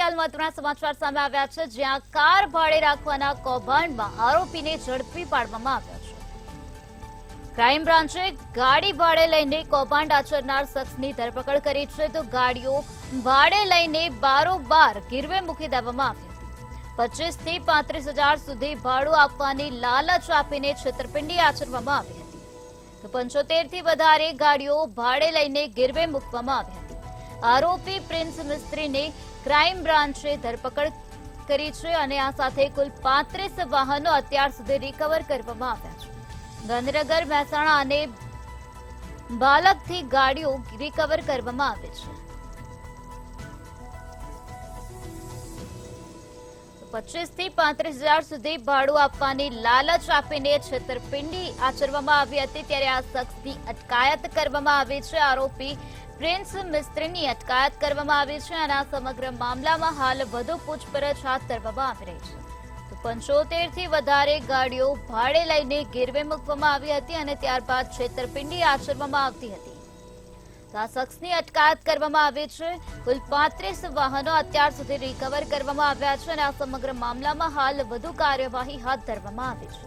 હાલ મહત્વના સમાચાર સામે આવ્યા છે, જ્યાં કાર ભાડે રાખવાના કૌભાંડમાં આરોપીને ઝડપી પાડવામાં આવ્યો છે। ક્રાઇમ બ્રાન્ચે ગાડી ભાડે લઈને કૌભાંડ આચરનાર શખ્સની ધરપકડ કરી છે, તો ગાડીઓ ભાડે લઈને બારોબાર ગીરવે મૂકી દેવામાં આવી હતી। 25 થી 35 હજાર સુધી ભાડું આપવાની લાલચ આપીને છેતરપિંડી આચરવામાં આવી હતી, તો 75 થી વધારે ગાડીઓ ભાડે લઈને ગીરવે મૂકવામાં આવી હતી। આરોપી પ્રિન્સ મિસ્ત્રીને ક્રાઇમ બ્રાન્ચે ધરપકડ કરી છે અને આ સાથે કુલ 35 વાહનો અત્યાર સુધી રિકવર કરવામાં આવ્યા છે। ગાંધીનગર, મહેસાણા અને બાલકથી ગાડીઓ રિકવર કરવામાં આવી છે। 25 થી 35 હજાર સુધી ભાડું આપવાની લાલચ આપીને છેતરપિંડી આચરવામાં આવી હતી, ત્યારે આ શખ્સની અટકાયત કરવામાં આવી છે। આરોપી પ્રિન્સ મિસ્ત્રીની અટકાયત કરવામાં આવી છે અને આ સમગ્ર મામલામાં હાલ વધુ પૂછપરછ હાથ ધરવામાં આવી રહી છે। તો 75 થી વધારે ગાડીઓ ભાડે લઈને ગીરવે મૂકવામાં આવી હતી અને ત્યારબાદ છેતરપિંડી આચરવામાં આવતી હતી, તો આ શખ્સની અટકાયત કરવામાં આવી છે। કુલ 35 વાહનો અત્યાર સુધી રિકવર કરવામાં આવ્યા છે અને આ સમગ્ર મામલામાં હાલ વધુ કાર્યવાહી હાથ ધરવામાં આવી છે।